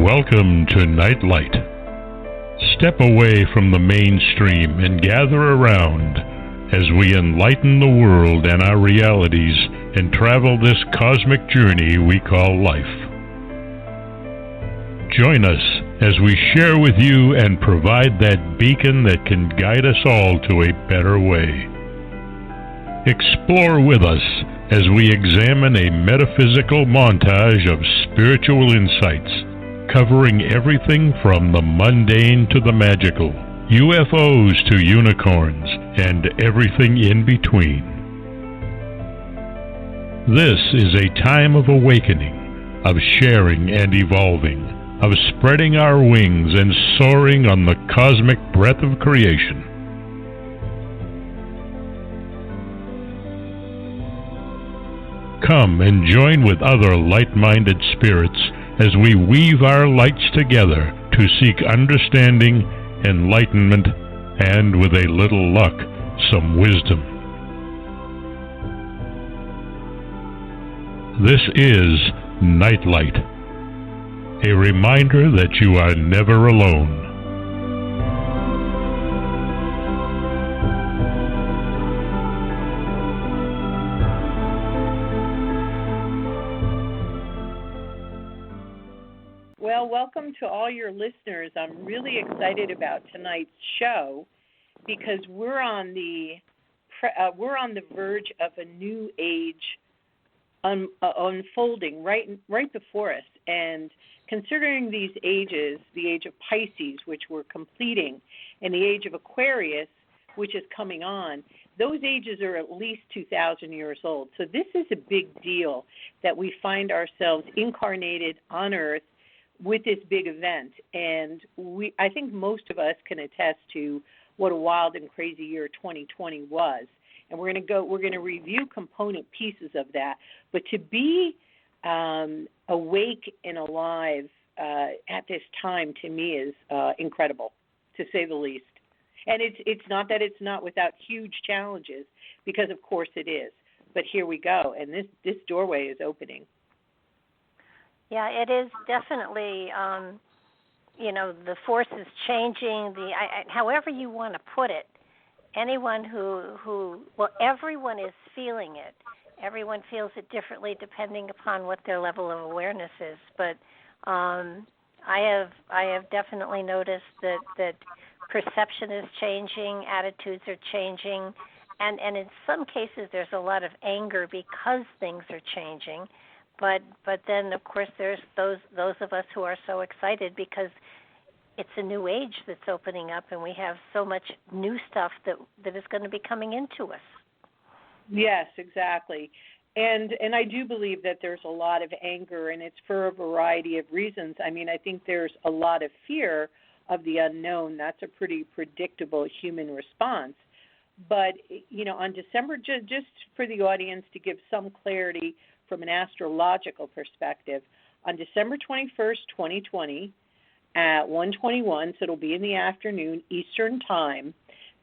Welcome to Night Light. Step away from the mainstream and gather around as we enlighten the world and our realities and travel this cosmic journey we call life. Join us as we share with you and provide that beacon that can guide us all to a better way. Explore with us as we examine a metaphysical montage of spiritual insights, covering everything from the mundane to the magical, UFOs to unicorns, and everything in between. This is a time of awakening, of sharing and evolving, of spreading our wings and soaring on the cosmic breath of creation. Come and join with other light-minded spirits as we weave our lights together to seek understanding, enlightenment, and, with a little luck, some wisdom. This is Nightlight, a reminder that you are never alone. Well, welcome to all your listeners. I'm really excited about tonight's show because we're on the verge of a new age unfolding right before us. And considering these ages, the age of Pisces, which we're completing, and the age of Aquarius, which is coming on, those ages are at least 2,000 years old. So this is a big deal that we find ourselves incarnated on Earth with this big event. And I think most of us can attest to what a wild and crazy year 2020 was. And we're going to review component pieces of that. But to be awake and alive at this time, to me, is incredible, to say the least. And it's not that it's not without huge challenges, because of course it is. But here we go, and this doorway is opening. Yeah, it is definitely, the force is changing. However you want to put it, anyone everyone is feeling it. Everyone feels it differently depending upon what their level of awareness is. But I have definitely noticed that perception is changing, attitudes are changing, and in some cases there's a lot of anger because things are changing. But then, of course, there's those of us who are so excited because it's a new age that's opening up, and we have so much new stuff that is going to be coming into us. Yes, exactly. And I do believe that there's a lot of anger, and it's for a variety of reasons. I mean, I think there's a lot of fear of the unknown. That's a pretty predictable human response. But, on December, just for the audience to give some clarity from an astrological perspective, on December 21st, 2020, at 1:21, so it'll be in the afternoon Eastern Time,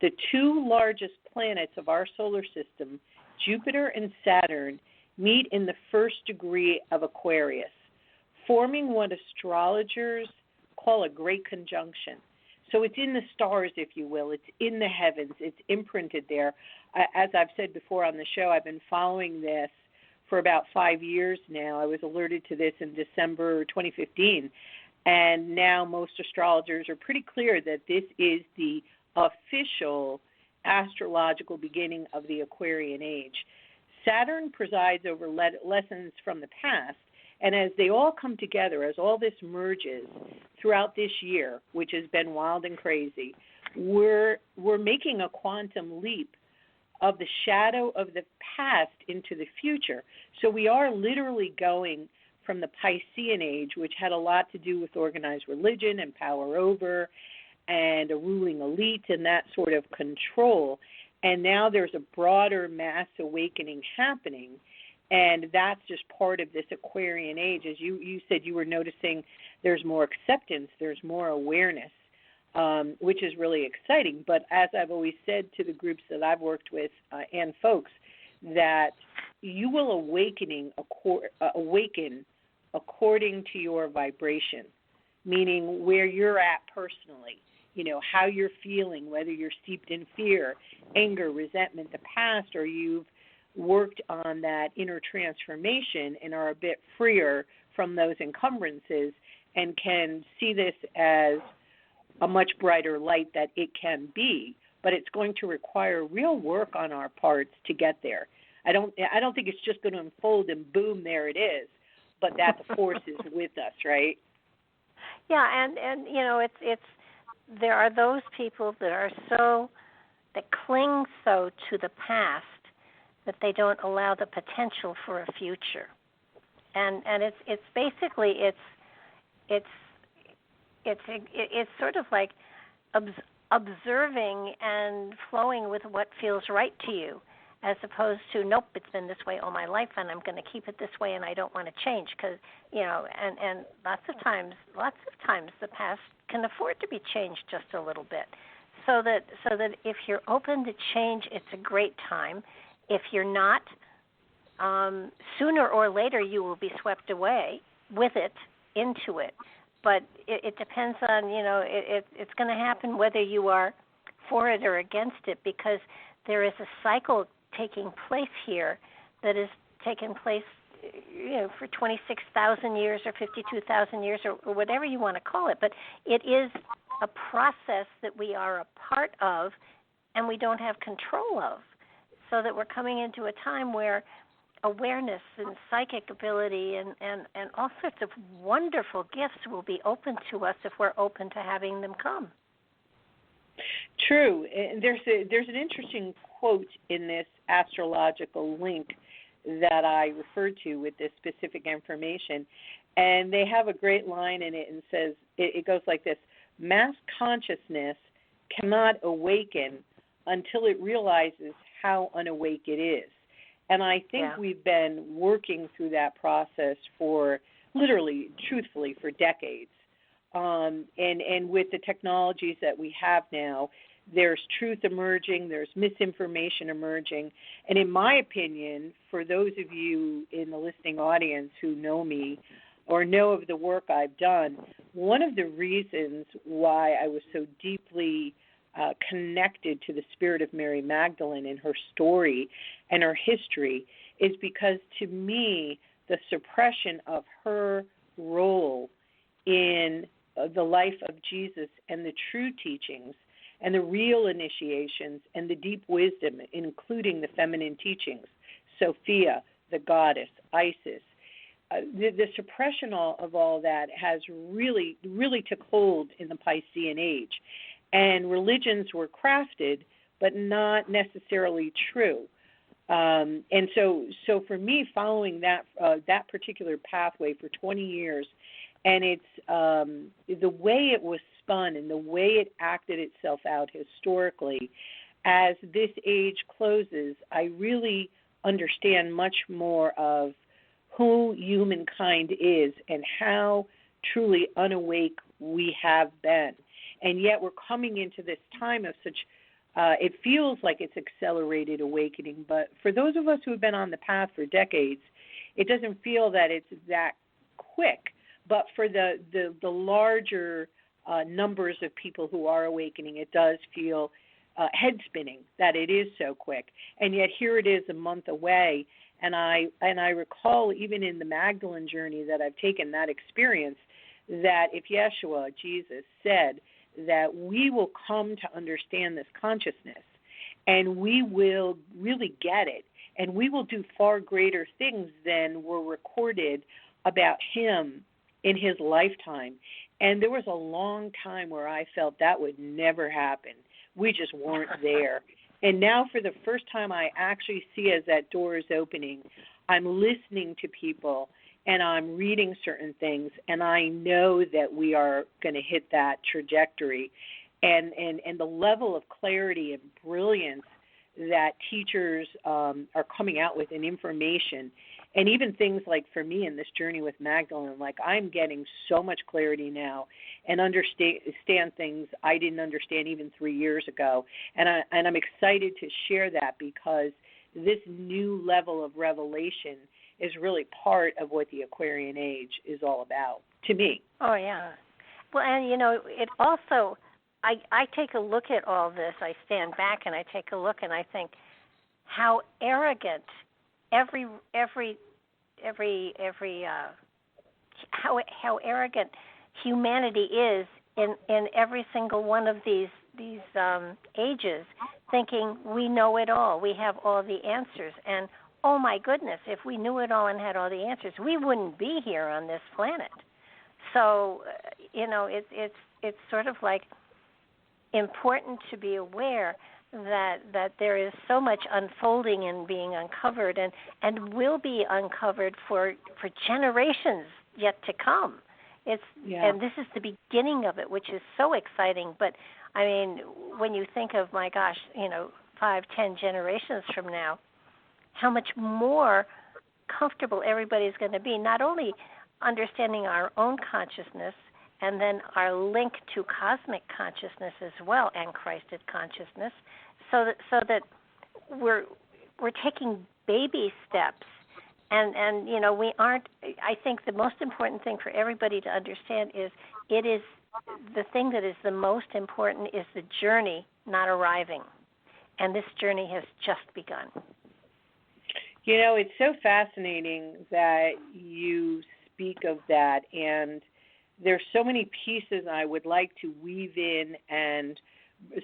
the two largest planets of our solar system, Jupiter and Saturn, meet in the first degree of Aquarius, forming what astrologers call a great conjunction. So it's in the stars, if you will. It's in the heavens. It's imprinted there. As I've said before on the show, I've been following this for about 5 years now. I was alerted to this in December 2015. And now most astrologers are pretty clear that this is the official astrological beginning of the Aquarian Age. Saturn presides over lessons from the past, and as they all come together, as all this merges throughout this year, which has been wild and crazy, we're making a quantum leap of the shadow of the past into the future. So we are literally going from the Piscean Age, which had a lot to do with organized religion and power over and a ruling elite and that sort of control. And now there's a broader mass awakening happening, and that's just part of this Aquarian Age. As you said, you were noticing there's more acceptance, there's more awareness, which is really exciting. But as I've always said to the groups that I've worked with and folks, that you will awaken according to your vibration. meaning where you're at personally, how you're feeling, whether you're steeped in fear, anger, resentment, the past, or you've worked on that inner transformation and are a bit freer from those encumbrances and can see this as a much brighter light that it can be, but it's going to require real work on our parts to get there. I don't think it's just going to unfold and boom, there it is, but that the force is with us, right? Yeah, and it's there are those people that cling so to the past that they don't allow the potential for a future. And it's basically it's sort of like observing and flowing with what feels right to you, as opposed to, nope, it's been this way all my life and I'm going to keep it this way and I don't want to change, because and lots of times the past can afford to be changed just a little bit. So that if you're open to change, it's a great time. If you're not, sooner or later you will be swept away with it, into it. But it depends on, it's going to happen whether you are for it or against it, because there is a cycle taking place here that has taken place, for 26,000 years or 52,000 years or whatever you want to call it. But it is a process that we are a part of and we don't have control of. So that we're coming into a time where awareness and psychic ability and all sorts of wonderful gifts will be open to us if we're open to having them come. True. And there's an interesting quote in this astrological link that I referred to with this specific information, and they have a great line in it and says, it goes like this: mass consciousness cannot awaken until it realizes how unawake it is. And I think we've been working through that process for literally, truthfully, for decades. And with the technologies that we have now, there's truth emerging, there's misinformation emerging. And in my opinion, for those of you in the listening audience who know me or know of the work I've done, one of the reasons why I was so deeply connected to the spirit of Mary Magdalene and her story and her history is because, to me, the suppression of her role in the life of Jesus and the true teachings and the real initiations and the deep wisdom, including the feminine teachings, Sophia, the goddess, Isis, the suppression of all that has really, really took hold in the Piscean Age. And religions were crafted, but not necessarily true. And so for me, following that particular pathway for 20 years, and it's the way it was spun and the way it acted itself out historically, as this age closes, I really understand much more of who humankind is and how truly unawake we have been. And yet we're coming into this time of such, it feels like it's accelerated awakening, but for those of us who have been on the path for decades, it doesn't feel that it's that quick. But for the larger numbers of people who are awakening, it does feel head spinning that it is so quick. And yet here it is a month away. And I recall even in the Magdalene journey that I've taken, that experience, that if Yeshua, Jesus, said that we will come to understand this consciousness and we will really get it, and we will do far greater things than were recorded about him in his lifetime. And there was a long time where I felt that would never happen. We just weren't there. And now for the first time I actually see as that door is opening, I'm listening to people and I'm reading certain things, and I know that we are going to hit that trajectory. And the level of clarity and brilliance that teachers are coming out with in information, and even things like for me in this journey with Magdalene, like I'm getting so much clarity now and understand things I didn't understand even 3 years ago. And I'm excited to share that because this new level of revelation is really part of what the Aquarian Age is all about, to me. Oh, yeah. Well, and it also, I take a look at all this. I stand back and I take a look and I think how arrogant how arrogant humanity is in every single one of these ages, thinking we know it all, we have all the answers, and oh my goodness, if we knew it all and had all the answers, we wouldn't be here on this planet. So, it's sort of like important to be aware that there is so much unfolding and being uncovered and will be uncovered for generations yet to come. And this is the beginning of it, which is so exciting. But I mean, when you think of, my gosh, 5-10 generations from now, how much more comfortable everybody's going to be, not only understanding our own consciousness and then our link to cosmic consciousness as well, and Christed consciousness, so that we're taking baby steps, and we aren't. I think the most important thing for everybody to understand is the thing that is the most important is the journey, not arriving, and this journey has just begun. It's so fascinating that you speak of that, and there's so many pieces I would like to weave in and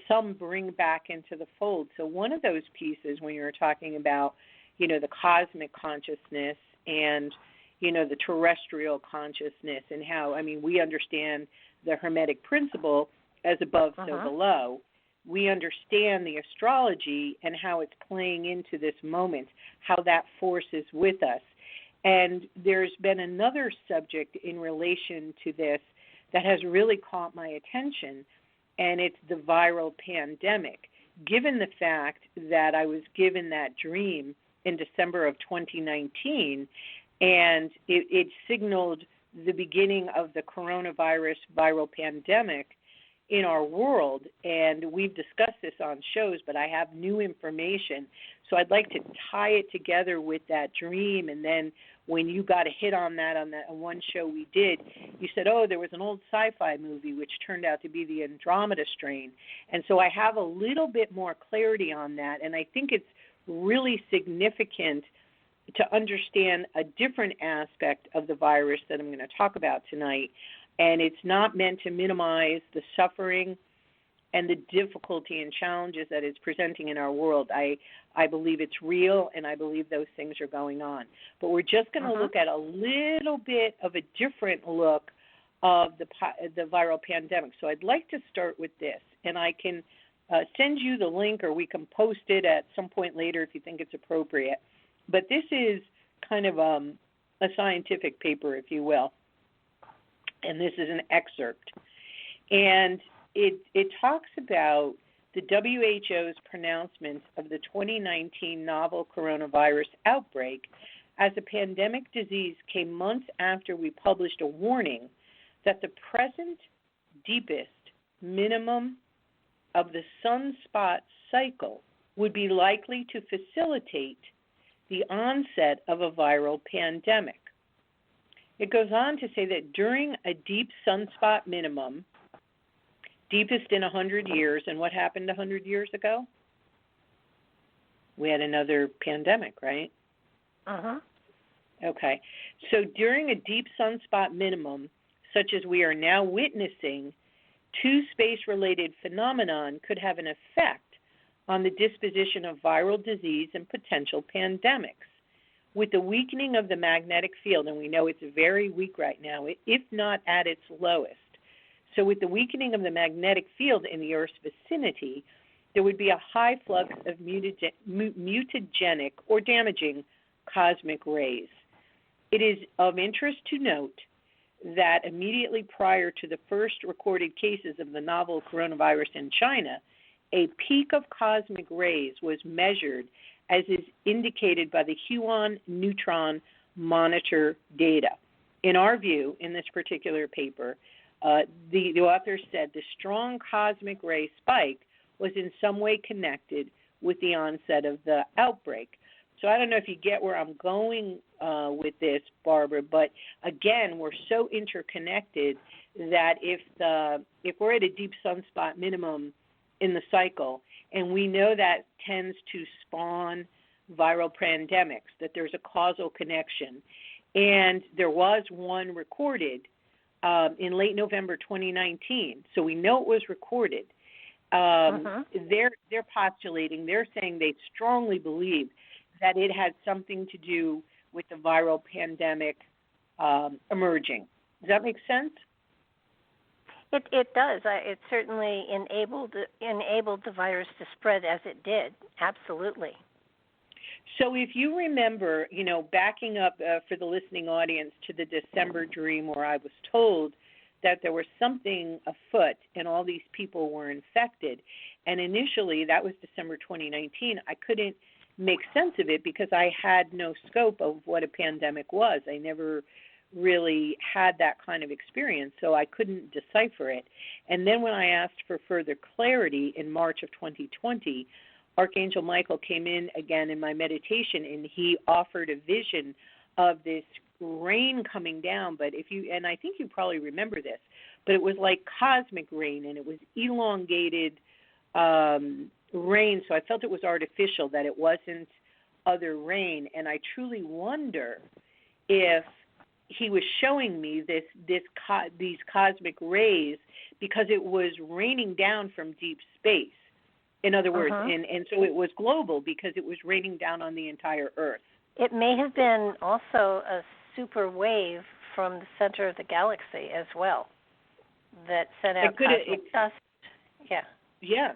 some bring back into the fold. So one of those pieces, when you were talking about, the cosmic consciousness and, the terrestrial consciousness, and how, we understand the Hermetic principle as above, so below. We understand the astrology and how it's playing into this moment, how that force is with us. And there's been another subject in relation to this that has really caught my attention, and it's the viral pandemic. Given the fact that I was given that dream in December of 2019, and it signaled the beginning of the coronavirus viral pandemic in our world, and we've discussed this on shows, but I have new information. So I'd like to tie it together with that dream. And then when you got a hit on that on one show we did, you said, there was an old sci-fi movie which turned out to be the Andromeda strain. And so I have a little bit more clarity on that, and I think it's really significant to understand a different aspect of the virus that I'm going to talk about tonight. And it's not meant to minimize the suffering and the difficulty and challenges that it's presenting in our world. I believe it's real, and I believe those things are going on. But we're just going to look at a little bit of a different look of the viral pandemic. So I'd like to start with this, and I can send you the link, or we can post it at some point later if you think it's appropriate. But this is kind of a scientific paper, if you will. And this is an excerpt. And it talks about the WHO's pronouncement of the 2019 novel coronavirus outbreak as a pandemic disease came months after we published a warning that the present deepest minimum of the sunspot cycle would be likely to facilitate the onset of a viral pandemic. It goes on to say that during a deep sunspot minimum, deepest in 100 years, and what happened 100 years ago? We had another pandemic, right? Okay. So during a deep sunspot minimum, such as we are now witnessing, two space-related phenomenon could have an effect on the disposition of viral disease and potential pandemics. With the weakening of the magnetic field, and we know it's very weak right now, if not at its lowest. So with the weakening of the magnetic field in the Earth's vicinity, there would be a high flux of mutagenic or damaging cosmic rays. It is of interest to note that immediately prior to the first recorded cases of the novel coronavirus in China, a peak of cosmic rays was measured, as is indicated by the Huon neutron monitor data. In our view, in this particular paper, the author said the strong cosmic ray spike was in some way connected with the onset of the outbreak. So I don't know if you get where I'm going with this, Barbara, but again, we're so interconnected that if we're at a deep sunspot minimum in the cycle, and we know that tends to spawn viral pandemics, that there's a causal connection, and there was one recorded in late November 2019, so we know it was recorded. They're postulating, they're saying they strongly believe that it had something to do with the viral pandemic emerging. Does that make sense? It does. It certainly enabled the virus to spread as it did. Absolutely. So if you remember, backing up for the listening audience to the December dream where I was told that there was something afoot and all these people were infected, and initially that was December 2019, I couldn't make sense of it because I had no scope of what a pandemic was. I never really had that kind of experience, so I couldn't decipher it. And then when I asked for further clarity in March of 2020, Archangel Michael came in again in my meditation, and he offered a vision of this rain coming down. But and I think you probably remember this, but it was like cosmic rain, and it was elongated rain, so I felt it was artificial, that it wasn't other rain. And I truly wonder if he was showing me these cosmic rays because it was raining down from deep space. In other words, and so it was global because it was raining down on the entire Earth. It may have been also a super wave from the center of the galaxy as well that sent out cosmic dust. Yeah.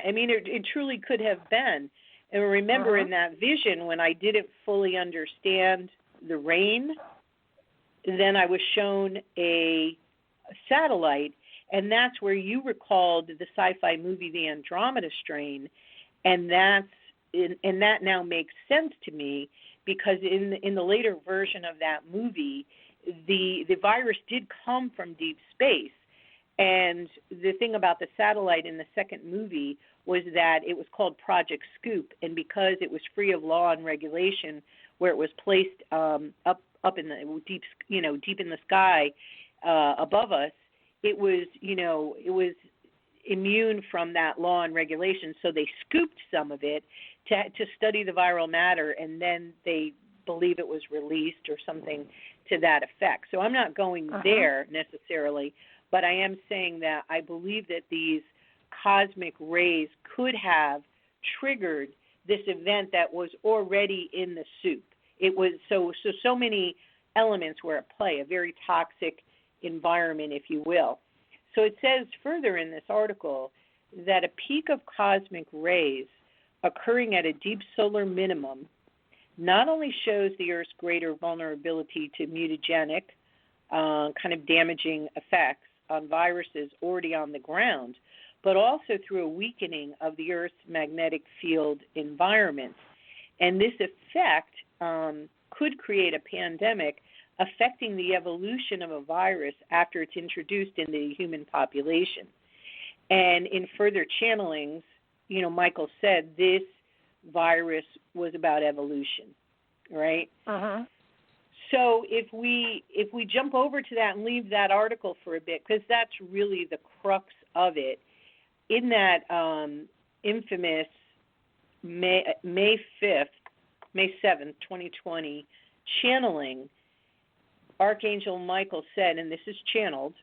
I mean, it truly could have been. And remember in that vision when I didn't fully understand the rain, then I was shown a satellite, and that's where you recalled the sci-fi movie The Andromeda Strain, and that now makes sense to me because in the later version of that movie, the virus did come from deep space. And the thing about the satellite in the second movie was that it was called Project Scoop, and because it was free of law and regulation, where it was placed up in the deep in the sky above us, it was immune from that law and regulation. So they scooped some of it to study the viral matter, and then they believe it was released or something to that effect. So I'm not going there necessarily, but I am saying that I believe that these cosmic rays could have triggered this event that was already in the soup. It was so many elements were at play, a very toxic environment, if you will. So it says further in this article that a peak of cosmic rays occurring at a deep solar minimum not only shows the Earth's greater vulnerability to mutagenic, kind of damaging effects on viruses already on the ground, but also through a weakening of the Earth's magnetic field environment. And this effect could create a pandemic affecting the evolution of a virus after it's introduced in the human population. And in further channelings, Michael said this virus was about evolution, right? So if we jump over to that and leave that article for a bit, because that's really the crux of it, in that infamous May 7th, 2020 channeling, Archangel Michael said, and this is channeled,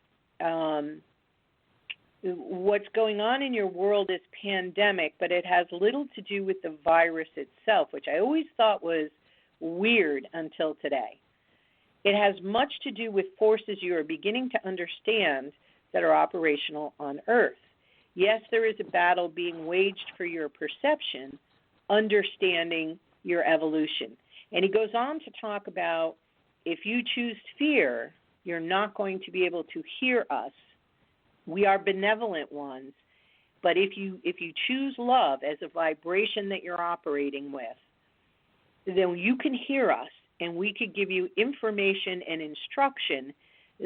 what's going on in your world is pandemic, but it has little to do with the virus itself, which I always thought was weird until today. It has much to do with forces you are beginning to understand that are operational on Earth. Yes, there is a battle being waged for your perception, understanding your evolution. And he goes on to talk about if you choose fear, you're not going to be able to hear us. We are benevolent ones. But if you choose love as a vibration that you're operating with, then you can hear us, and we could give you information and instruction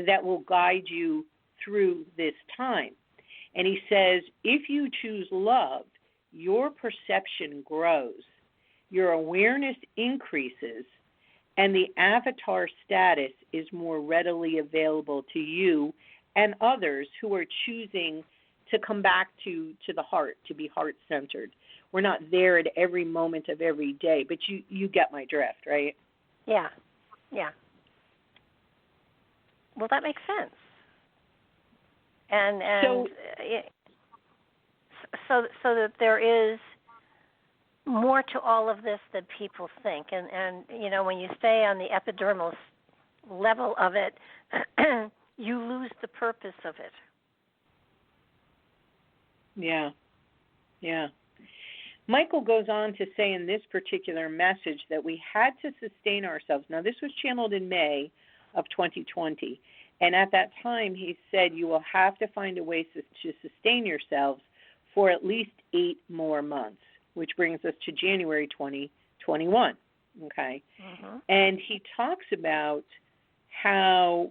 that will guide you through this time. And he says, if you choose love, your perception grows. your awareness increases, and the avatar status is more readily available to you and others who are choosing to come back to the heart, to be heart-centered. We're not there at every moment of every day, but you get my drift, right? Yeah. Well, that makes sense. And so that there is more to all of this than people think. And you know, when you stay on the epidermal level of it, you lose the purpose of it. Yeah. Michael goes on to say in this particular message that we had to sustain ourselves. Now, this was channeled in May of 2020. And at that time, he said, you will have to find a way to sustain yourselves for at least 8 more months, which brings us to January 2021. Okay? Mm-hmm. And he talks about how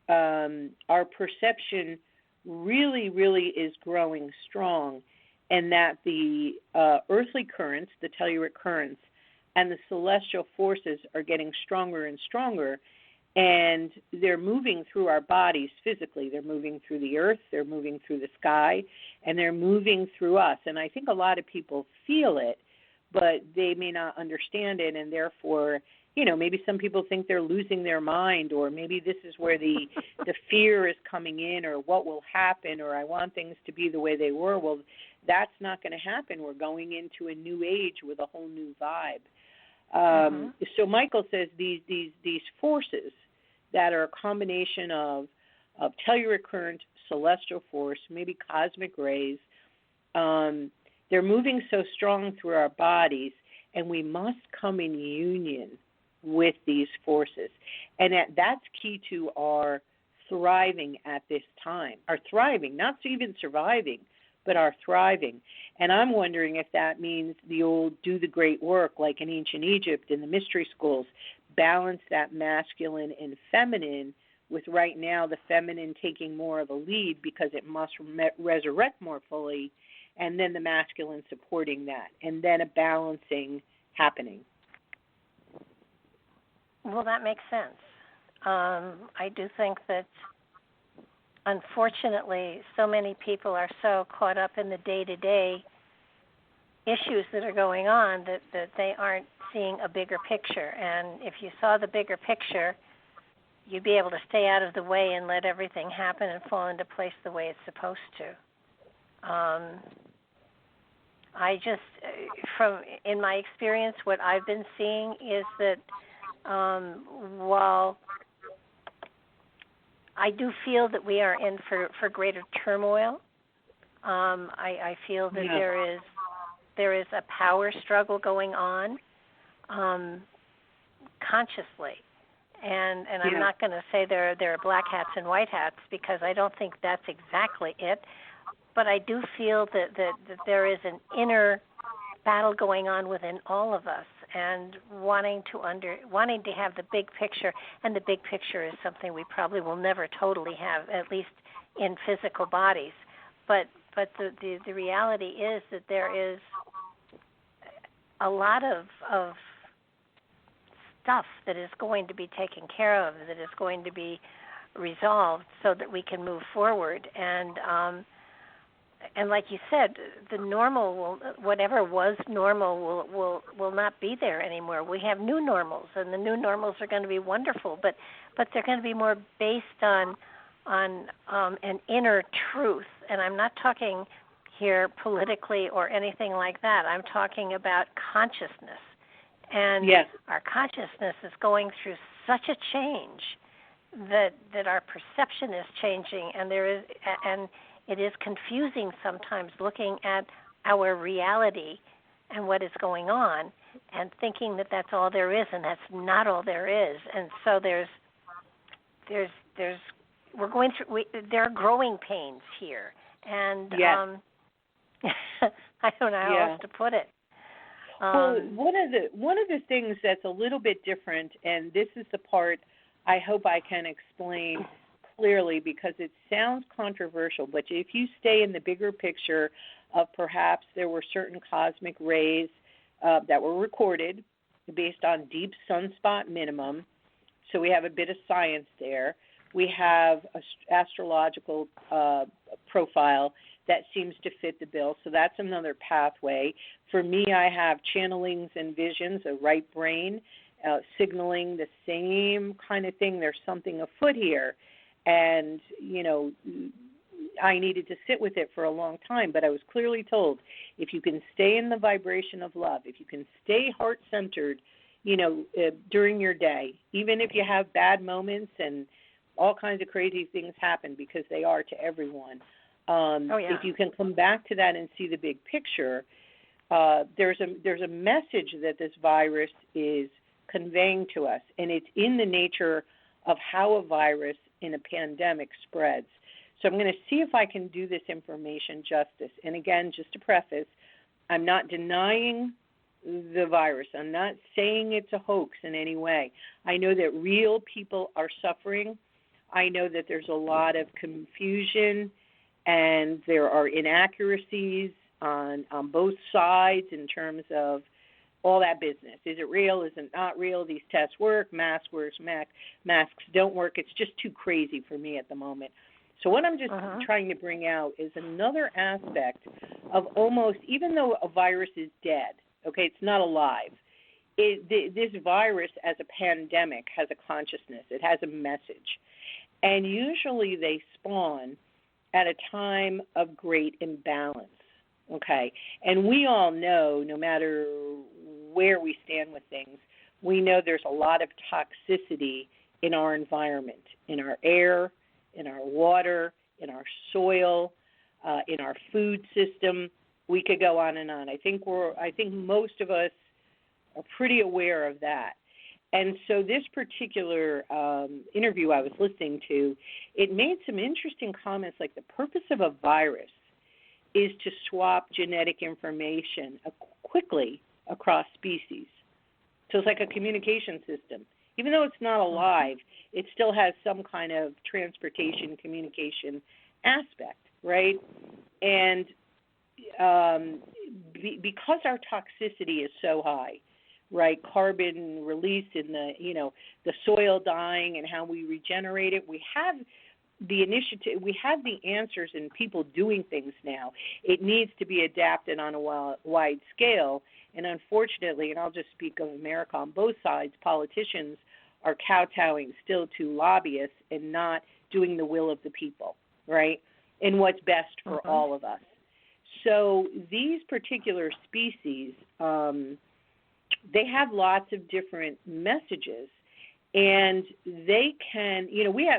our perception really, really is growing strong, and that the earthly currents, the telluric currents, and the celestial forces are getting stronger and stronger, and they're moving through our bodies physically. They're moving through the earth, they're moving through the sky, and they're moving through us. And I think a lot of people feel it, but they may not understand it, and therefore, you know, maybe some people think they're losing their mind, or maybe this is where the fear is coming in, or what will happen, or I want things to be the way they were. Well, that's not going to happen. We're going into a new age with a whole new vibe. So Michael says these forces that are a combination of telluric current, celestial force, maybe cosmic rays, they're moving so strong through our bodies, and we must come in union with these forces. And that's key to our thriving at this time. Our thriving, not even surviving, but our thriving. And I'm wondering if that means the old do the great work, like in ancient Egypt in the mystery schools, balance that masculine and feminine, with right now the feminine taking more of a lead because it must resurrect more fully, and then the masculine supporting that, and then a balancing happening. Well, that makes sense. I do think that, unfortunately, so many people are so caught up in the day-to-day issues that are going on that they aren't seeing a bigger picture. And if you saw the bigger picture, you'd be able to stay out of the way and let everything happen and fall into place the way it's supposed to. In my experience, what I've been seeing is that while I do feel that we are in for greater turmoil, I feel that there is a power struggle going on consciously. And I'm not going to say there are black hats and white hats, because I don't think that's exactly it. But I do feel that there is an inner battle going on within all of us, and wanting to have the big picture. And the big picture is something we probably will never totally have, at least in physical bodies. But the reality is that there is a lot of stuff that is going to be taken care of, that is going to be resolved, so that we can move forward. And like you said, the normal whatever was normal will not be there anymore. We have new normals, and the new normals are going to be wonderful, but they're going to be more based on an inner truth. And I'm not talking here politically or anything like that. I'm talking about consciousness. And our consciousness is going through such a change that our perception is changing, and it is confusing sometimes looking at our reality and what is going on, and thinking that that's all there is, and that's not all there is. And so there are growing pains here, and I don't know how else to put it. Well, one of the things that's a little bit different, and this is the part I hope I can explain clearly, because it sounds controversial, but if you stay in the bigger picture of perhaps there were certain cosmic rays that were recorded based on deep sunspot minimum. So we have a bit of science there. We have an astrological profile that seems to fit the bill. So that's another pathway. For me, I have channelings and visions, a right brain, signaling the same kind of thing. There's something afoot here. And, I needed to sit with it for a long time, but I was clearly told if you can stay in the vibration of love, if you can stay heart-centered, during your day, even if you have bad moments and all kinds of crazy things happen because they are to everyone, if you can come back to that and see the big picture, there's a message that this virus is conveying to us, and it's in the nature of how a virus in a pandemic spreads. So I'm going to see if I can do this information justice. And again, just to preface, I'm not denying the virus. I'm not saying it's a hoax in any way. I know that real people are suffering. I know that there's a lot of confusion and there are inaccuracies on both sides in terms of all that business. Is it real? Is it not real? These tests work. Masks don't work. It's just too crazy for me at the moment. So what I'm just trying to bring out is another aspect of almost, even though a virus is dead, okay, it's not alive, this virus as a pandemic has a consciousness. It has a message. And usually they spawn at a time of great imbalance, okay? And we all know, no matter where we stand with things, we know there's a lot of toxicity in our environment, in our air, in our water, in our soil, in our food system. We could go on and on. I think most of us are pretty aware of that. And so this particular interview I was listening to, it made some interesting comments like the purpose of a virus is to swap genetic information quickly across species. So it's like a communication system. Even though it's not alive, it still has some kind of transportation, communication aspect, right? And because our toxicity is so high, right, carbon release in the soil dying and how we regenerate it, we have the initiative, we have the answers in people doing things now. It needs to be adapted on a wide scale. And unfortunately, and I'll just speak of America on both sides, politicians are kowtowing still to lobbyists and not doing the will of the people, right, and what's best for all of us. So these particular species, they have lots of different messages, and they can,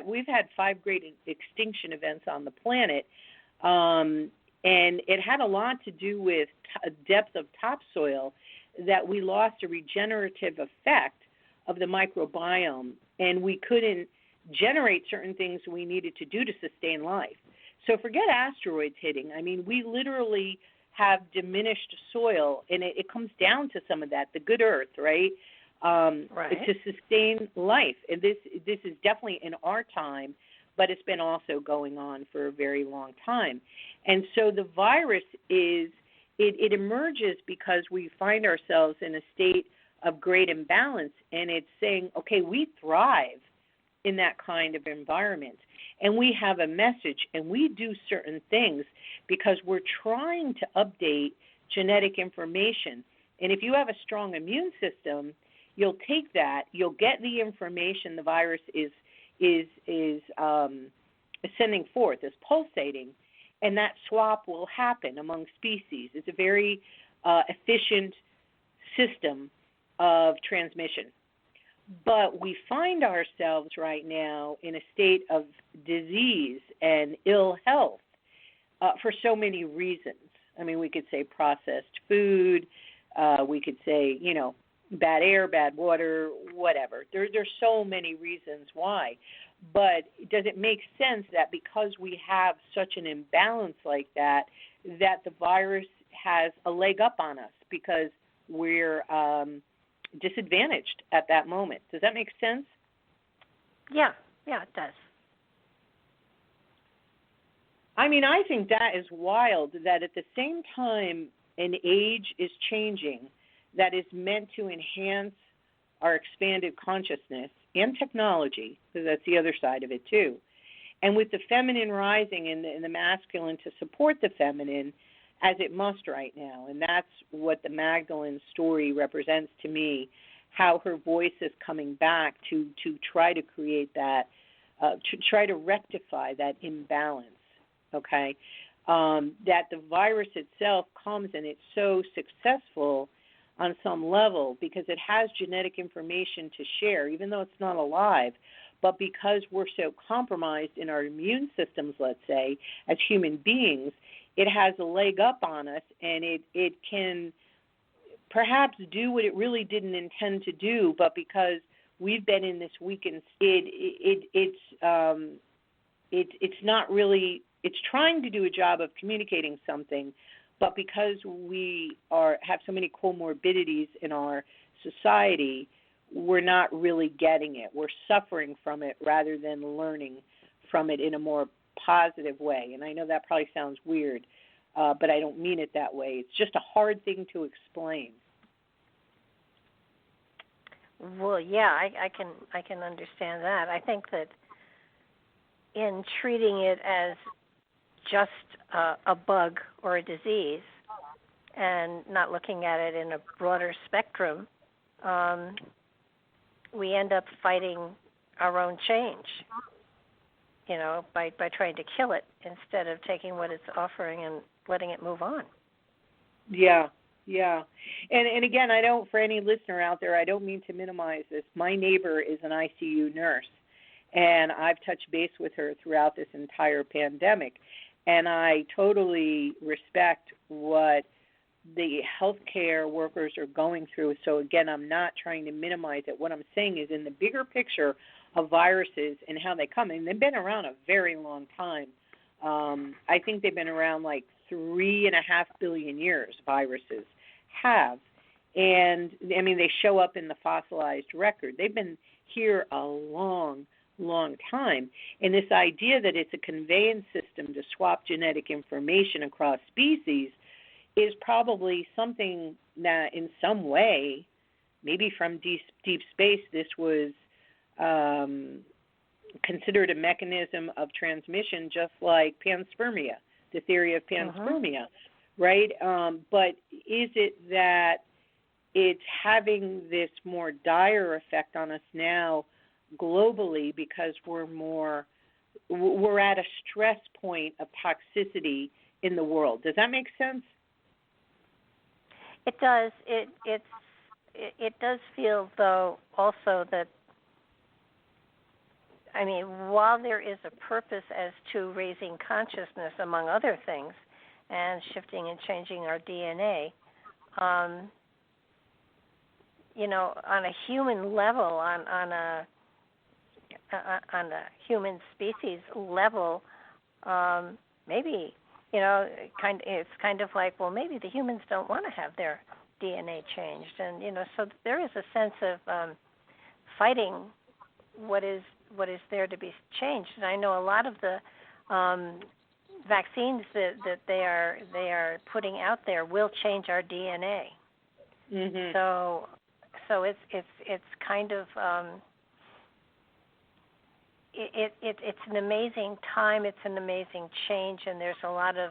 we've had 5 great extinction events on the planet, and it had a lot to do with depth of topsoil, that we lost a regenerative effect of the microbiome, and we couldn't generate certain things we needed to do to sustain life. So forget asteroids hitting. I mean, we literally have diminished soil, and it comes down to some of that, the good earth, right? To sustain life. And this is definitely in our time, but it's been also going on for a very long time. And so the virus it emerges because we find ourselves in a state of great imbalance, and it's saying, okay, we thrive in that kind of environment, and we have a message, and we do certain things because we're trying to update genetic information. And if you have a strong immune system, you'll take that, you'll get the information the virus is sending forth, is pulsating, and that swap will happen among species. It's a very efficient system of transmission. But we find ourselves right now in a state of disease and ill health for so many reasons. I mean, we could say processed food, we could say, bad air, bad water, whatever. There's so many reasons why. But does it make sense that because we have such an imbalance like that, that the virus has a leg up on us because we're disadvantaged at that moment? Does that make sense? Yeah, it does. I mean, I think that is wild that at the same time an age is changing, that is meant to enhance our expanded consciousness and technology, because that's the other side of it too. And with the feminine rising and the masculine to support the feminine, as it must right now. And that's what the Magdalene story represents to me, how her voice is coming back to try to create that, to try to rectify that imbalance, okay? That the virus itself comes and it's so successful on some level because it has genetic information to share, even though it's not alive. But because we're so compromised in our immune systems, let's say, as human beings, it has a leg up on us, and it can perhaps do what it really didn't intend to do, but because we've been in this weakened state, it's not really, it's trying to do a job of communicating something, but because we have so many comorbidities in our society, we're not really getting it. We're suffering from it rather than learning from it in a more positive way. And I know that probably sounds weird, but I don't mean it that way. It's just a hard thing to explain. Well, yeah, I can understand that. I think that in treating it as just a bug or a disease and not looking at it in a broader spectrum, we end up fighting our own change, by trying to kill it instead of taking what it's offering and letting it move on. Yeah. And again, for any listener out there, I don't mean to minimize this. My neighbor is an ICU nurse, and I've touched base with her throughout this entire pandemic, and I totally respect what the healthcare workers are going through. So again, I'm not trying to minimize it. What I'm saying is in the bigger picture of viruses and how they come, and they've been around a very long time. I think they've been around like 3.5 billion years, viruses have. And, I mean, they show up in the fossilized record. They've been here a long time. And this idea that it's a conveyance system to swap genetic information across species is probably something that in some way, maybe from deep space, this was considered a mechanism of transmission, just like panspermia, the theory of panspermia, right? But is it that it's having this more dire effect on us now globally because we're at a stress point of toxicity in the world? Does that make sense? It does. It does feel, though, also that, I mean, while there is a purpose as to raising consciousness, among other things, and shifting and changing our DNA, on a human level, on a human species level, maybe. It's kind of like, well, maybe the humans don't want to have their DNA changed, and so there is a sense of fighting what is there to be changed. And I know a lot of the vaccines that they are putting out there will change our DNA. Mm-hmm. So it's kind of it's an amazing time. It's an amazing change, and there's a lot of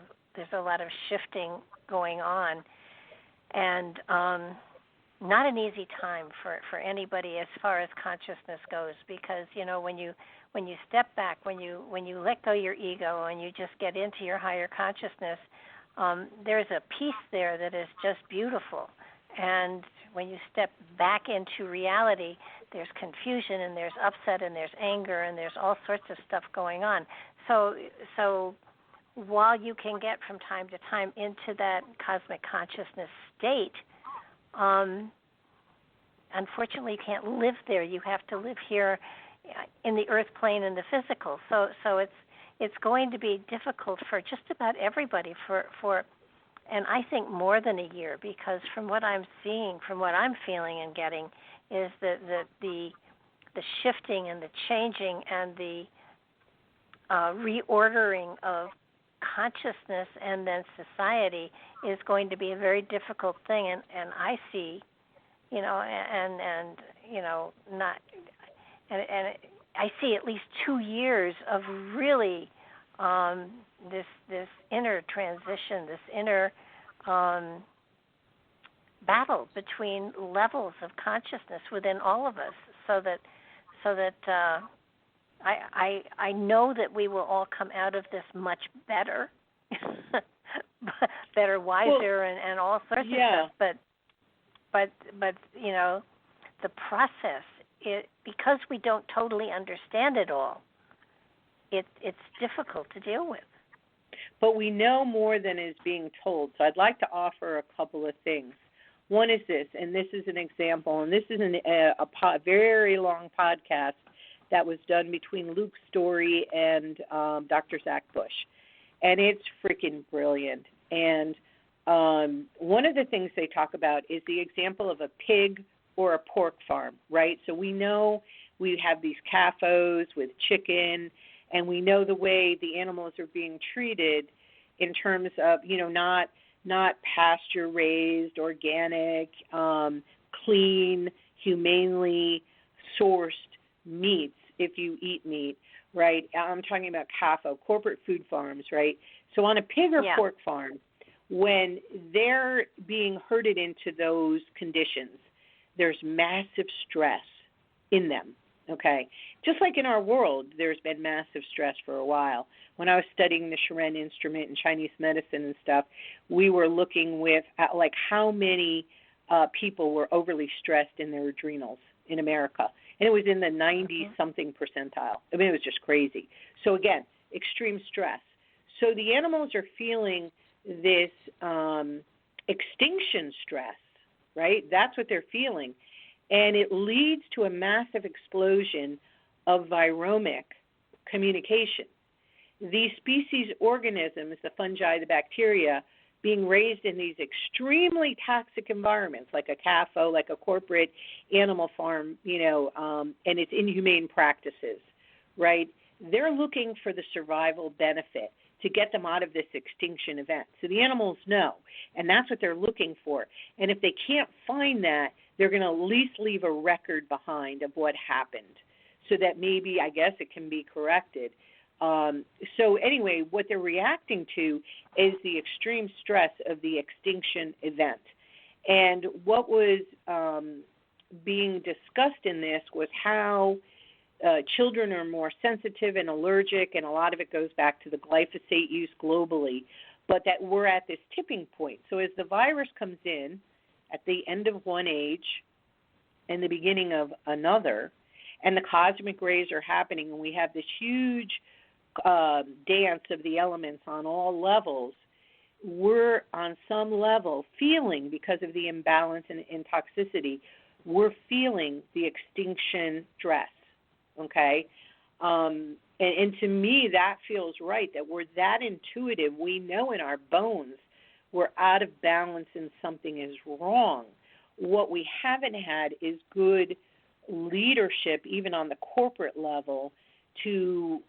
shifting going on, and not an easy time for anybody as far as consciousness goes, because when you step back, when you let go your ego and you just get into your higher consciousness, there's a peace there that is just beautiful. And when you step back into reality, there's confusion and there's upset and there's anger and there's all sorts of stuff going on. So while you can get from time to time into that cosmic consciousness state, unfortunately you can't live there. You have to live here in the earth plane and the physical. So it's going to be difficult for just about everybody for and I think more than a year, because from what I'm seeing, from what I'm feeling and getting, is that the shifting and the changing and the reordering of consciousness and then society is going to be a very difficult thing. And I see and not, and I see at least 2 years of really this inner transition, this inner battle between levels of consciousness within all of us, so that I know that we will all come out of this much better, better, wiser, and all sorts of stuff. But the process, because we don't totally understand it all, it's difficult to deal with. But we know more than is being told. So I'd like to offer a couple of things. One is this, and this is an example, and this is a very long podcast that was done between Luke Story and Dr. Zach Bush. And it's freaking brilliant. And one of the things they talk about is the example of a pig or a pork farm, right? So we know we have these CAFOs with chicken, and we know the way the animals are being treated in terms of, not pasture-raised, organic, clean, humanely sourced meats if you eat meat, right? I'm talking about CAFO, corporate food farms, right? So on a pig or pork farm, when they're being herded into those conditions, there's massive stress in them, okay? Just like in our world, there's been massive stress for a while. When I was studying the Sharon instrument and Chinese medicine and stuff, we were looking at how many people were overly stressed in their adrenals in America. And it was in the 90-something percentile. I mean, it was just crazy. So, again, extreme stress. So the animals are feeling this extinction stress, right? That's what they're feeling. And it leads to a massive explosion of viromic communication. These species organisms, the fungi, the bacteria, being raised in these extremely toxic environments, like a CAFO, like a corporate animal farm, and it's inhumane practices, right? They're looking for the survival benefit to get them out of this extinction event. So the animals know, and that's what they're looking for. And if they can't find that, they're going to at least leave a record behind of what happened so that maybe, I guess, it can be corrected. So anyway, what they're reacting to is the extreme stress of the extinction event. And what was being discussed in this was how children are more sensitive and allergic, and a lot of it goes back to the glyphosate use globally, but that we're at this tipping point. So as the virus comes in at the end of one age and the beginning of another, and the cosmic rays are happening, and we have this huge dance of the elements on all levels, we're on some level feeling, because of the imbalance and toxicity, we're feeling the extinction stress, okay? And to me, that feels right, that we're that intuitive. We know in our bones we're out of balance and something is wrong. What we haven't had is good leadership, even on the corporate level, to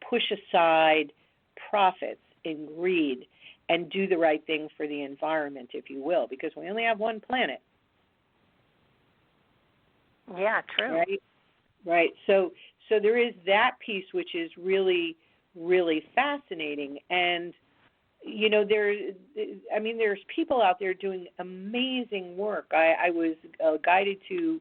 push aside profits and greed and do the right thing for the environment, if you will, because we only have one planet. Yeah, true. Right. So there is that piece, which is really, really fascinating. And, there's people out there doing amazing work. I was guided to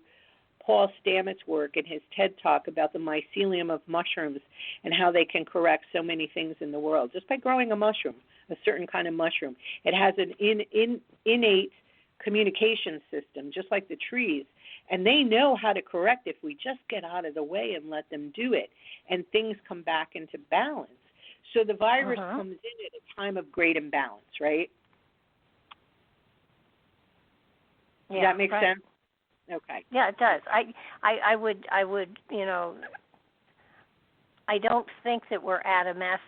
Paul Stamets' work in his TED Talk about the mycelium of mushrooms and how they can correct so many things in the world just by growing a mushroom, a certain kind of mushroom. It has an innate communication system, just like the trees, and they know how to correct if we just get out of the way and let them do it, and things come back into balance. So the virus comes in at a time of great imbalance, right? Does that make sense? Okay. Yeah, it does. I would, I don't think that we're at a mass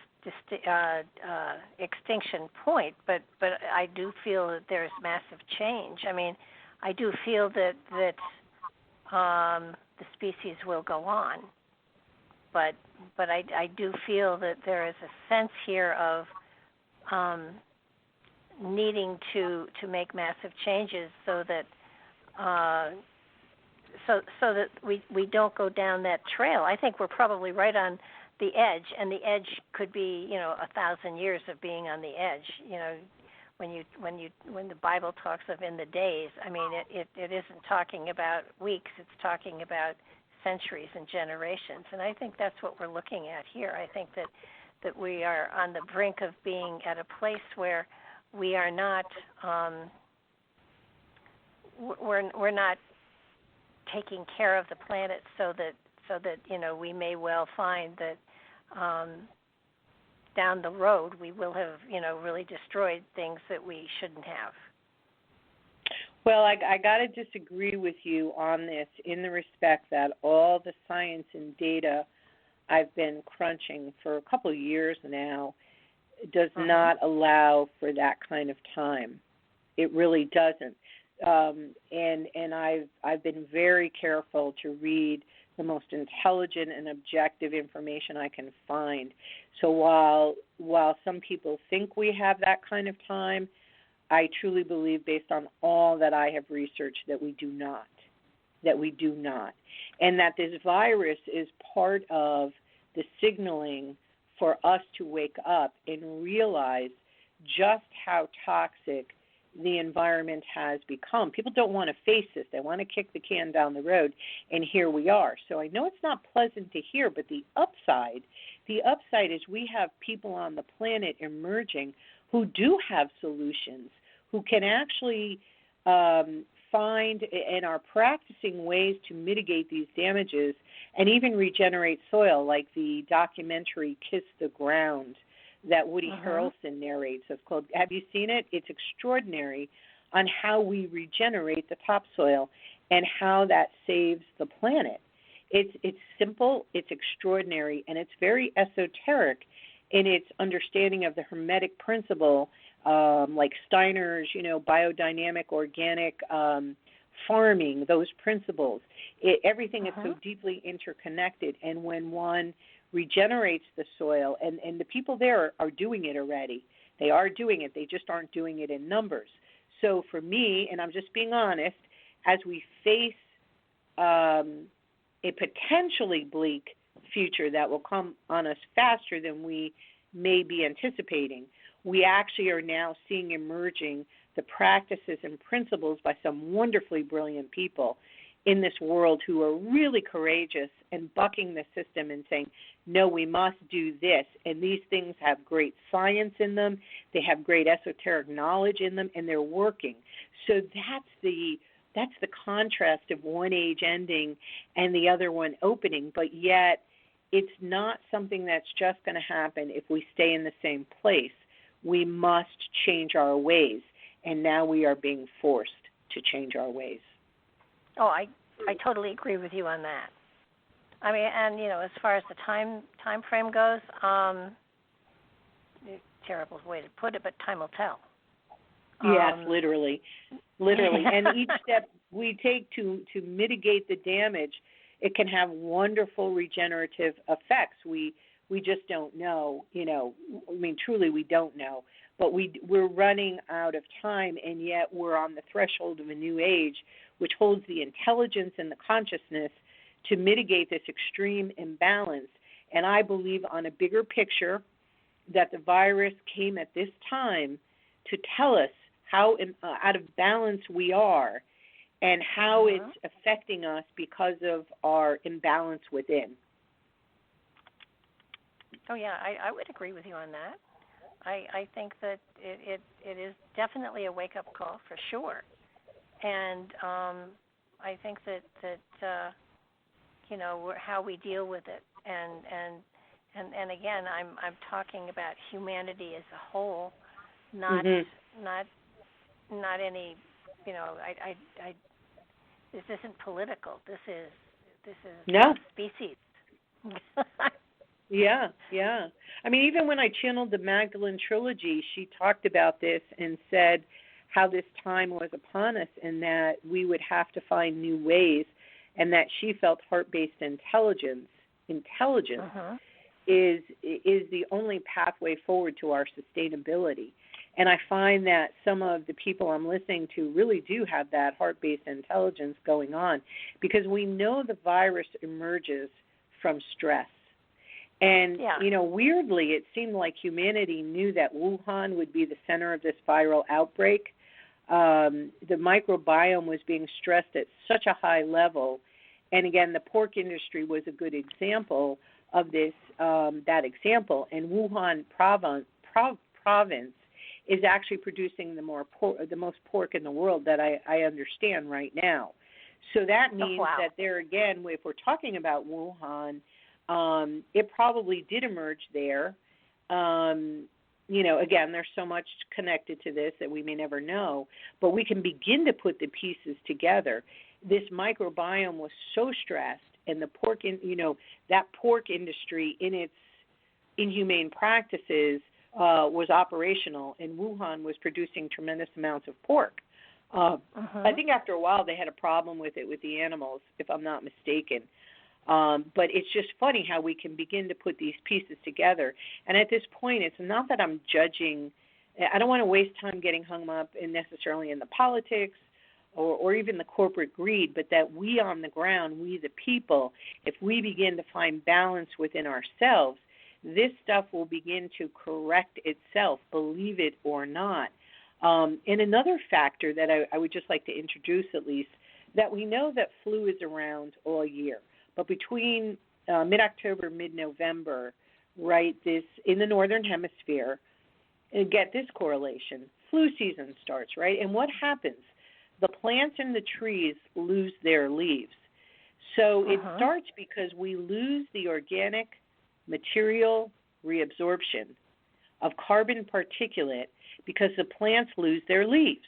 extinction point, but I do feel that there's massive change. I mean, I do feel that the species will go on, but I do feel that there is a sense here of needing to make massive changes so that so that we don't go down that trail. I think we're probably right on the edge, and the edge could be 1,000 years of being on the edge. When the Bible talks of in the days, I mean it isn't talking about weeks; it's talking about centuries and generations. And I think that's what we're looking at here. I think that we are on the brink of being at a place where we are not we're not taking care of the planet so that we may well find that down the road we will have really destroyed things that we shouldn't have. Well, I got to disagree with you on this in the respect that all the science and data I've been crunching for a couple of years now does not allow for that kind of time. It really doesn't. And I've been very careful to read the most intelligent and objective information I can find. So while some people think we have that kind of time, I truly believe, based on all that I have researched, that we do not. And that this virus is part of the signaling for us to wake up and realize just how toxic the environment has become. People don't want to face this. They want to kick the can down the road, and here we are. So I know it's not pleasant to hear, but the upside is we have people on the planet emerging who do have solutions, who can actually find and are practicing ways to mitigate these damages and even regenerate soil, like the documentary Kiss the Ground that Woody Harrelson narrates. It's called, have you seen it? It's extraordinary on how we regenerate the topsoil and how that saves the planet. It's simple, it's extraordinary, and it's very esoteric in its understanding of the Hermetic principle, like Steiner's, biodynamic, organic farming, those principles. Everything is so deeply interconnected, and when one regenerates the soil, and the people there are doing it already. They are doing it. They just aren't doing it in numbers. So for me, and I'm just being honest, as we face a potentially bleak future that will come on us faster than we may be anticipating, we actually are now seeing emerging the practices and principles by some wonderfully brilliant people in this world who are really courageous and bucking the system and saying, no, we must do this. And these things have great science in them. They have great esoteric knowledge in them, and they're working. So that's the contrast of one age ending and the other one opening. But yet it's not something that's just going to happen if we stay in the same place. We must change our ways, and now we are being forced to change our ways. Oh, I totally agree with you on that. I mean, and as far as the time frame goes, terrible way to put it, but time will tell. Yes, literally. And each step we take to mitigate the damage, it can have wonderful regenerative effects. We just don't know. I mean, truly, we don't know. But we're running out of time, and yet we're on the threshold of a new age, which holds the intelligence and the consciousness to mitigate this extreme imbalance. And I believe on a bigger picture that the virus came at this time to tell us how out of balance we are and how it's affecting us because of our imbalance within. Oh, yeah, I would agree with you on that. I think that it is definitely a wake-up call for sure. And I think that how we deal with it, and again, I'm talking about humanity as a whole, not any. This isn't political. This is no species. Yeah. I mean, even when I channeled the Magdalene trilogy, she talked about this and said how this time was upon us and that we would have to find new ways, and that she felt heart-based intelligence is the only pathway forward to our sustainability. And I find that some of the people I'm listening to really do have that heart-based intelligence going on, because we know the virus emerges from stress. And, weirdly, it seemed like humanity knew that Wuhan would be the center of this viral outbreak. The microbiome was being stressed at such a high level. And, again, the pork industry was a good example of this, that example. And Wuhan province is actually producing the most pork in the world that I understand right now. So that means that there again, if we're talking about Wuhan, it probably did emerge there. Again, there's so much connected to this that we may never know, but we can begin to put the pieces together. This microbiome was so stressed, and the pork, that pork industry in its inhumane practices was operational, and Wuhan was producing tremendous amounts of pork. I think after a while they had a problem with it with the animals, if I'm not mistaken. But it's just funny how we can begin to put these pieces together. And at this point, it's not that I'm judging. I don't want to waste time getting hung up necessarily in the politics or even the corporate greed, but that we on the ground, we the people, if we begin to find balance within ourselves, this stuff will begin to correct itself, believe it or not. And another factor that I would just like to introduce at least, that we know that flu is around all year. But between mid-October, mid-November, right, this in the northern hemisphere, and get this correlation, flu season starts, right? And what happens? The plants and the trees lose their leaves. So it starts because we lose the organic material reabsorption of carbon particulate because the plants lose their leaves.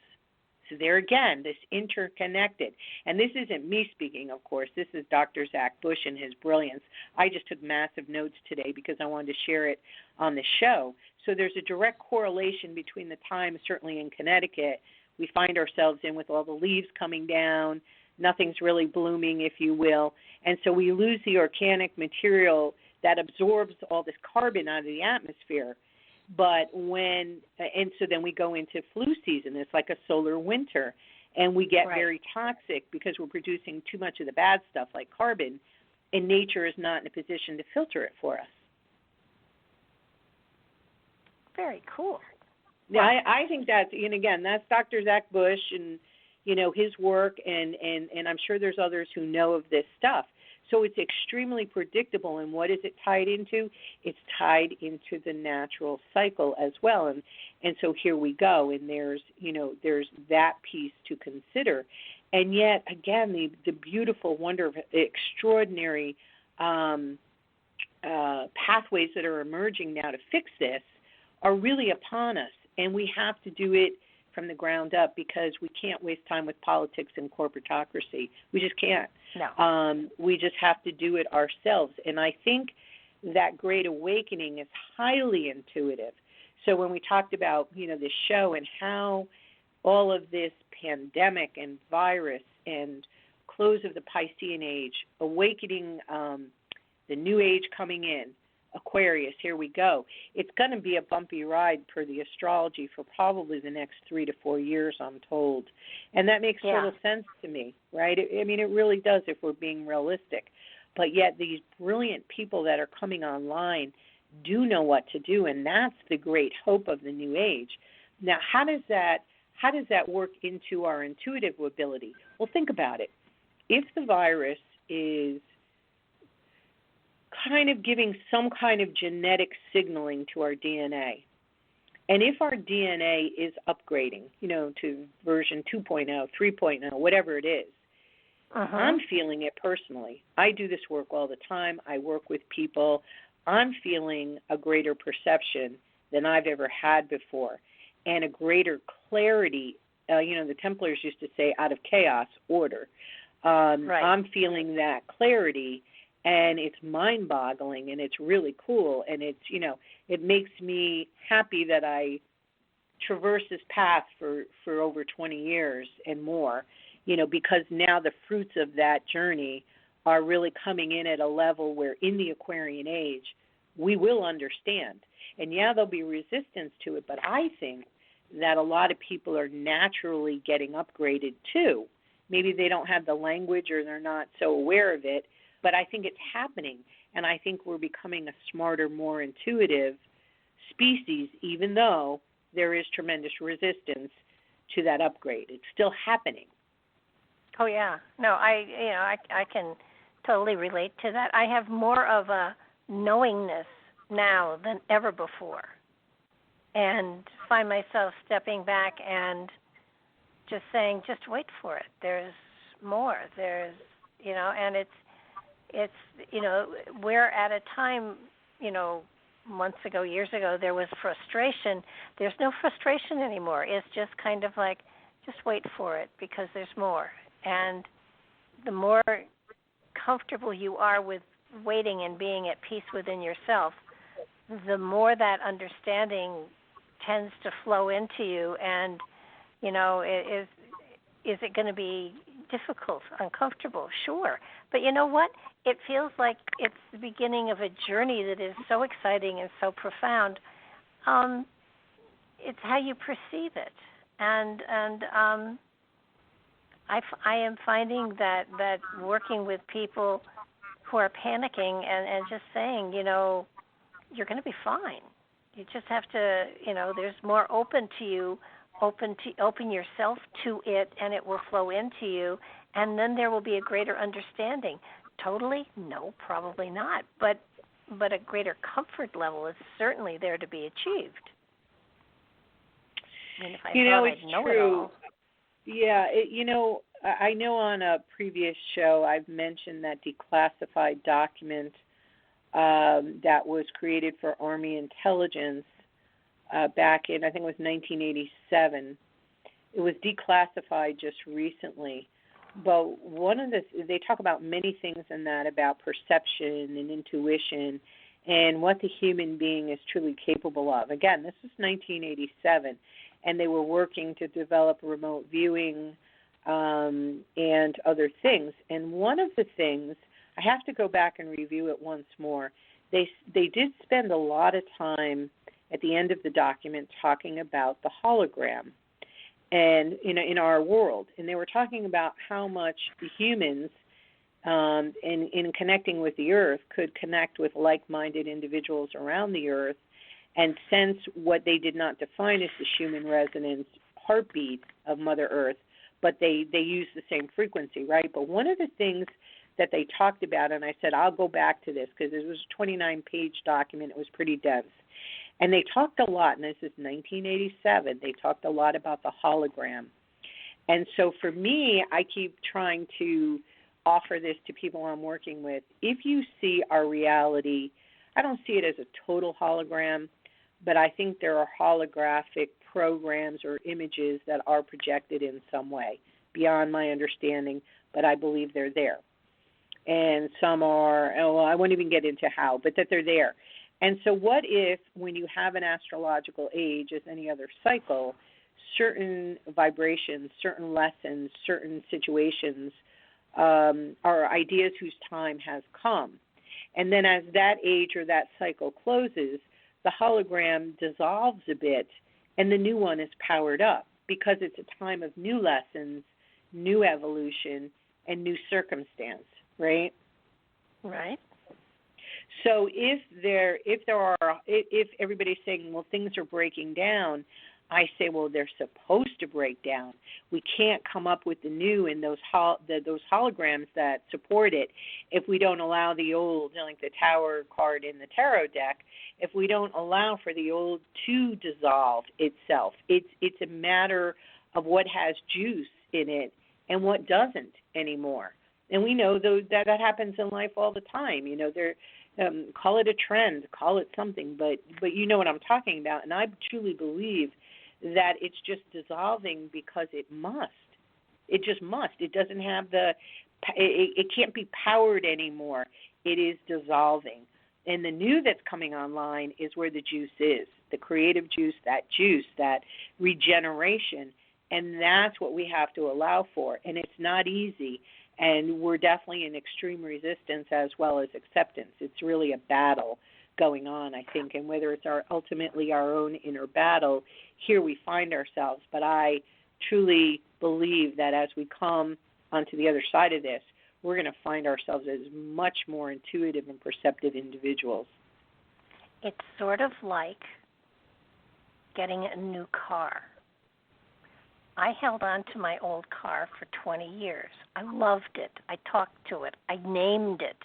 So there again, this interconnected. And this isn't me speaking, of course. This is Dr. Zach Bush and his brilliance. I just took massive notes today because I wanted to share it on the show. So there's a direct correlation between the time, certainly in Connecticut, we find ourselves in with all the leaves coming down, nothing's really blooming, if you will. And so we lose the organic material that absorbs all this carbon out of the atmosphere. But so then we go into flu season. It's like a solar winter, and we get very toxic because we're producing too much of the bad stuff like carbon, and nature is not in a position to filter it for us. Very cool. Yeah, I think that's, and again, that's Dr. Zach Bush and, his work, and I'm sure there's others who know of this stuff. So it's extremely predictable, and what is it tied into? It's tied into the natural cycle as well, and so here we go, and there's that piece to consider, and yet again the beautiful, wonderful, extraordinary pathways that are emerging now to fix this are really upon us, and we have to do it from the ground up because we can't waste time with politics and corporatocracy. We just can't. No. We just have to do it ourselves. And I think that Great Awakening is highly intuitive. So when we talked about, this show and how all of this pandemic and virus and close of the Piscean Age, awakening, the new age coming in, Aquarius, here we go. It's going to be a bumpy ride per the astrology for probably the next 3 to 4 years, I'm told. And that makes total sense to me, right? It really does if we're being realistic. But yet these brilliant people that are coming online do know what to do, and that's the great hope of the new age. Now, how does that work into our intuitive ability? Well, think about it. If the virus is kind of giving some kind of genetic signaling to our DNA. And if our DNA is upgrading, to version 2.0, 3.0, whatever it is, I'm feeling it personally. I do this work all the time. I work with people. I'm feeling a greater perception than I've ever had before and a greater clarity. The Templars used to say out of chaos, order. I'm feeling that clarity. And it's mind-boggling, and it's really cool, and it's, it makes me happy that I traverse this path for over 20 years and more, because now the fruits of that journey are really coming in at a level where in the Aquarian Age we will understand. And, there'll be resistance to it, but I think that a lot of people are naturally getting upgraded to. Maybe they don't have the language or they're not so aware of it, but I think it's happening. And I think we're becoming a smarter, more intuitive species, even though there is tremendous resistance to that upgrade. It's still happening. Oh yeah, no, I can totally relate to that. I have more of a knowingness now than ever before, and find myself stepping back and just saying, just wait for it. There's more. There's, and it's we're at a time, months ago, years ago, there was frustration. There's no frustration anymore. It's just kind of like, just wait for it because there's more. And the more comfortable you are with waiting and being at peace within yourself, the more that understanding tends to flow into you. And, is it going to be difficult, uncomfortable? Sure. But you know what? It feels like it's the beginning of a journey that is so exciting and so profound. It's how you perceive it. And I am finding that working with people who are panicking and just saying, you're going to be fine. You just have to, there's more open to you, open yourself to it, and it will flow into you, and then there will be a greater understanding. Totally? No, probably not. But a greater comfort level is certainly there to be achieved. I mean, if I thought I'd know true. It all. Yeah, I know on a previous show I've mentioned that declassified document that was created for Army intelligence back in, I think it was 1987. It was declassified just recently. But they talk about many things in that, about perception and intuition and what the human being is truly capable of. Again, this was 1987, and they were working to develop remote viewing and other things. And one of the things, I have to go back and review it once more, they did spend a lot of time at the end of the document talking about the hologram and in our world. And they were talking about how much the humans, in connecting with the earth, could connect with like-minded individuals around the earth and sense what they did not define as the Schumann resonance heartbeat of Mother Earth, but they use the same frequency, right? But one of the things that they talked about, and I said, I'll go back to this because it was a 29-page document. It was pretty dense. And they talked a lot, and this is 1987, they talked a lot about the hologram. And so for me, I keep trying to offer this to people I'm working with. If you see our reality, I don't see it as a total hologram, but I think there are holographic programs or images that are projected in some way, beyond my understanding, but I believe they're there. And some are, I won't even get into how, but that they're there. And so what if, when you have an astrological age, as any other cycle, certain vibrations, certain lessons, certain situations are ideas whose time has come. And then as that age or that cycle closes, the hologram dissolves a bit and the new one is powered up because it's a time of new lessons, new evolution, and new circumstance, right? Right. So if everybody's saying, well, things are breaking down, I say, well, they're supposed to break down. We can't come up with the new in those holograms that support it if we don't allow the old, like the Tower card in the tarot deck, if we don't allow for the old to dissolve itself. It's a matter of what has juice in it and what doesn't anymore. And we know that happens in life all the time. Call it a trend, call it something, but you know what I'm talking about. And I truly believe that it's just dissolving because it must. It just must. It doesn't have it can't be powered anymore. It is dissolving. And the new that's coming online is where the juice is, the creative juice, that regeneration. And that's what we have to allow for. And it's not easy. And we're definitely in extreme resistance as well as acceptance. It's really a battle going on, I think, and whether it's ultimately our own inner battle, here we find ourselves. But I truly believe that as we come onto the other side of this, we're going to find ourselves as much more intuitive and perceptive individuals. It's sort of like getting a new car. I held on to my old car for 20 years. I loved it. I talked to it. I named it.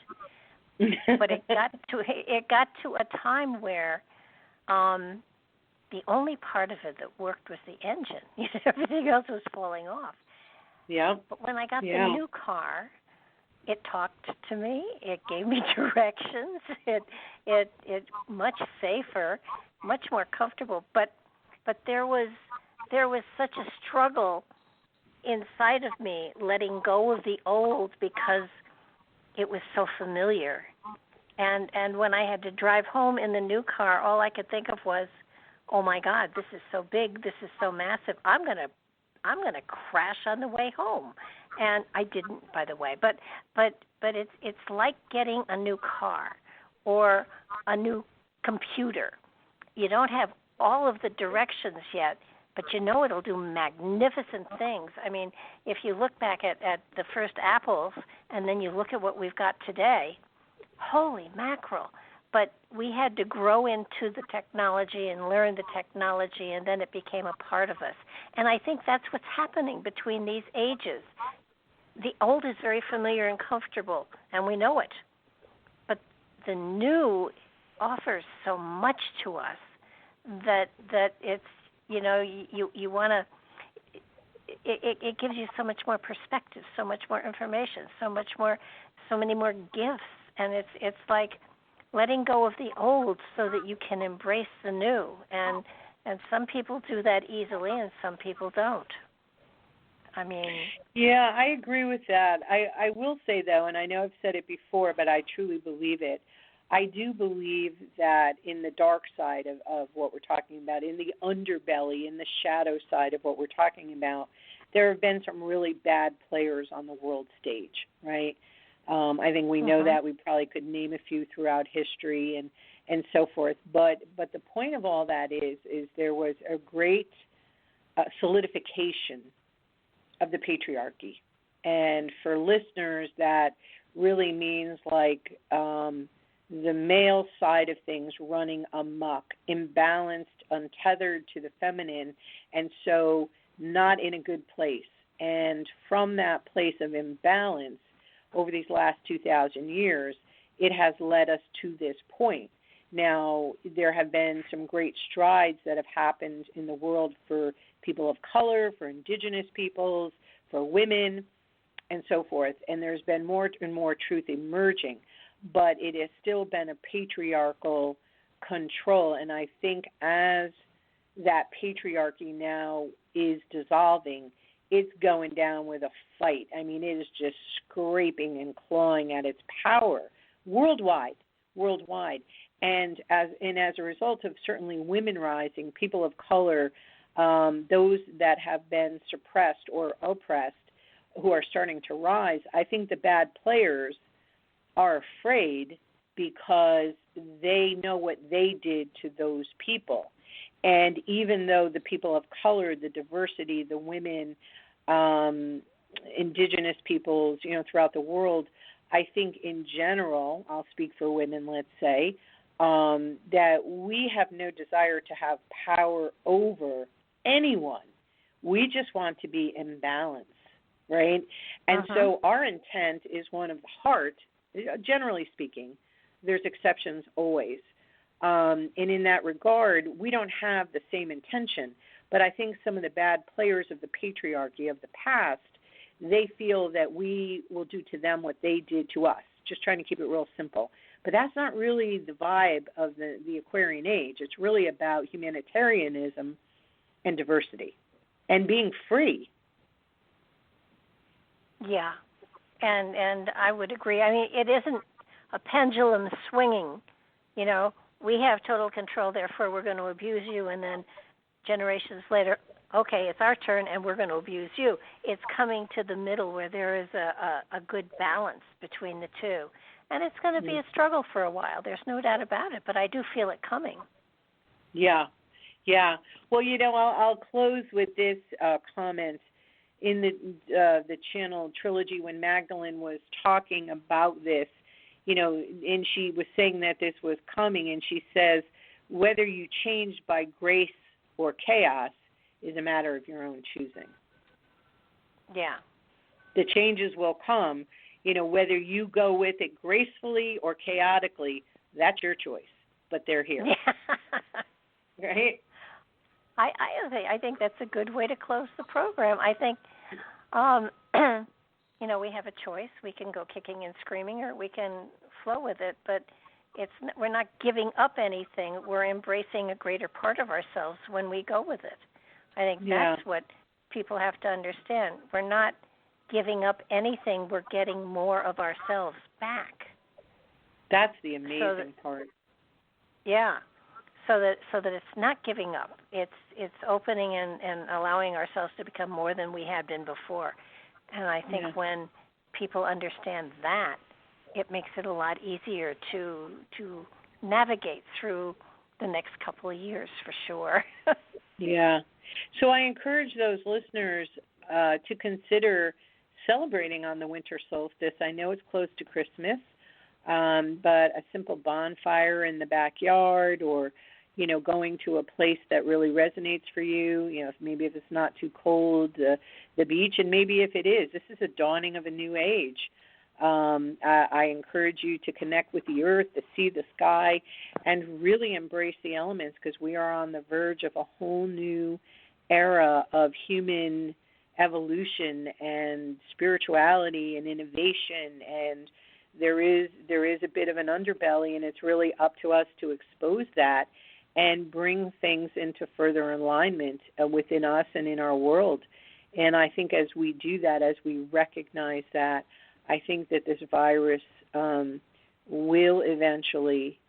But it got to a time where the only part of it that worked was the engine. Everything else was falling off. Yeah. But when I got the new car, it talked to me. It gave me directions. It much safer, much more comfortable. But there was such a struggle inside of me letting go of the old because it was so familiar. And when I had to drive home in the new car, all I could think of was, oh my God, this is so big, this is so massive. I'm gonna crash on the way home. And I didn't, by the way. But it's like getting a new car or a new computer. You don't have all of the directions yet, but you know it'll do magnificent things. I mean, if you look back at the first apples and then you look at what we've got today, holy mackerel. But we had to grow into the technology and learn the technology, and then it became a part of us. And I think that's what's happening between these ages. The old is very familiar and comfortable, and we know it. But the new offers so much to us that it's, you want to, it gives you so much more perspective, so much more information, so many more gifts. And it's like letting go of the old so that you can embrace the new. And some people do that easily and some people don't. I mean... Yeah, I agree with that. I will say, though, and I know I've said it before, but I truly believe it, I do believe that in the dark side of what we're talking about, in the underbelly, in the shadow side of what we're talking about, there have been some really bad players on the world stage, right? I think we know that. We probably could name a few throughout history and so forth. But the point of all that is there was a great solidification of the patriarchy. And for listeners, that really means like the male side of things running amok, imbalanced, untethered to the feminine, and so not in a good place. And from that place of imbalance, over these last 2,000 years, it has led us to this point. Now, there have been some great strides that have happened in the world for people of color, for indigenous peoples, for women, and so forth. And there's been more and more truth emerging. But it has still been a patriarchal control. And I think as that patriarchy now is dissolving, it's going down with a fight. I mean, it is just scraping and clawing at its power worldwide. And as a result of certainly women rising, people of color, those that have been suppressed or oppressed, who are starting to rise, I think the bad players are afraid because they know what they did to those people. And even though the people of color, the diversity, the women, indigenous peoples, throughout the world, I think in general, I'll speak for women, let's say, that we have no desire to have power over anyone. We just want to be in balance, right? And so our intent is one of the heart, generally speaking. There's exceptions always. And in that regard, we don't have the same intention. But I think some of the bad players of the patriarchy of the past, they feel that we will do to them what they did to us, just trying to keep it real simple. But that's not really the vibe of the Aquarian Age. It's really about humanitarianism and diversity and being free. Yeah, and I would agree. I mean, it isn't a pendulum swinging, we have total control, therefore we're going to abuse you, and then generations later, okay, it's our turn, and we're going to abuse you. It's coming to the middle where there is a good balance between the two. And it's going to be a struggle for a while. There's no doubt about it, but I do feel it coming. Yeah. Well, I'll close with this comment. In the channel Trilogy, when Magdalene was talking about this, and she was saying that this was coming, and she says, whether you change by grace or chaos is a matter of your own choosing. Yeah. The changes will come, whether you go with it gracefully or chaotically, that's your choice, but they're here. Yeah. Right? I think that's a good way to close the program. I think, we have a choice. We can go kicking and screaming, or we can flow with it. But we're not giving up anything. We're embracing a greater part of ourselves when we go with it. I think that's what people have to understand. We're not giving up anything. We're getting more of ourselves back. That's the amazing part. Yeah. So that it's not giving up. It's opening and allowing ourselves to become more than we had been before. And I think when people understand that, it makes it a lot easier to navigate through the next couple of years for sure. Yeah. So I encourage those listeners to consider celebrating on the winter solstice. I know it's close to Christmas, but a simple bonfire in the backyard, or going to a place that really resonates for you, maybe if it's not too cold, the beach, and maybe if it is, this is a dawning of a new age. I encourage you to connect with the earth, to see the sky, and really embrace the elements, because we are on the verge of a whole new era of human evolution and spirituality and innovation, and there is a bit of an underbelly, and it's really up to us to expose that and bring things into further alignment within us and in our world. And I think as we do that, as we recognize that, I think that this virus will eventually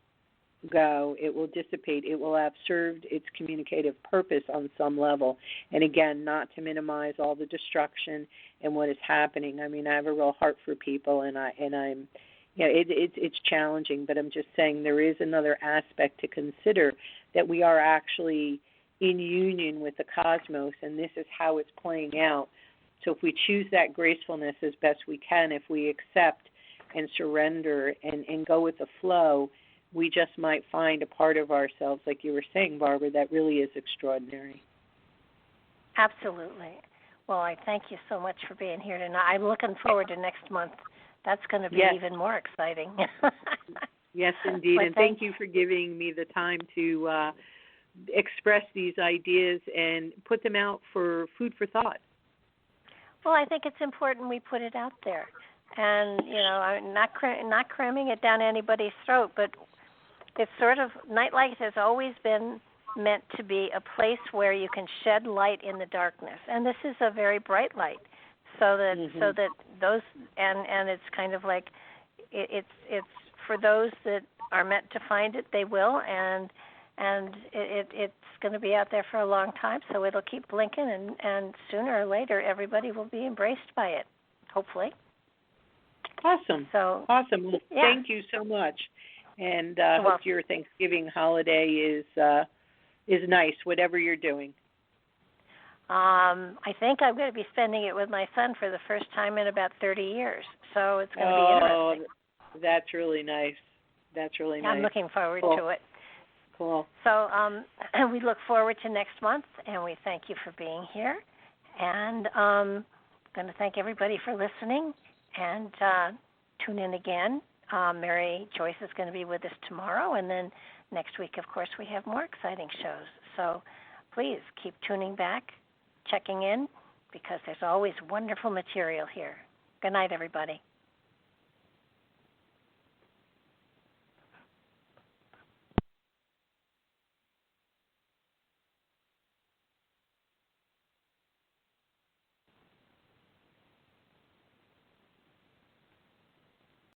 go. It will dissipate. It will have served its communicative purpose on some level. And again, not to minimize all the destruction and what is happening. I mean, I have a real heart for people, and I'm it's challenging, but I'm just saying there is another aspect to consider, that we are actually in union with the cosmos, and this is how it's playing out. So if we choose that gracefulness as best we can, if we accept and surrender and go with the flow, we just might find a part of ourselves, like you were saying, Barbara, that really is extraordinary. Absolutely. Well, I thank you so much for being here tonight. I'm looking forward to next month. That's going to be even more exciting. Yes, indeed. And thank you for giving me the time to express these ideas and put them out for food for thought. Well, I think it's important we put it out there. And, I'm not cramming it down anybody's throat, but it's sort of, Nightlight has always been meant to be a place where you can shed light in the darkness. And this is a very bright light. So that those, and it's kind of like, it's for those that are meant to find it, they will, and it's going to be out there for a long time, so it'll keep blinking, and sooner or later everybody will be embraced by it, hopefully. Awesome. Well, thank you so much, and hope your Thanksgiving holiday is nice, whatever you're doing. I think I'm going to be spending it with my son for the first time in about 30 years, so it's going to be interesting. That's really nice. I'm looking forward to it. Cool. So we look forward to next month, and we thank you for being here. And I'm going to thank everybody for listening, and tune in again. Mary Joyce is going to be with us tomorrow, and then next week, of course, we have more exciting shows. So please keep tuning back, checking in, because there's always wonderful material here. Good night, everybody.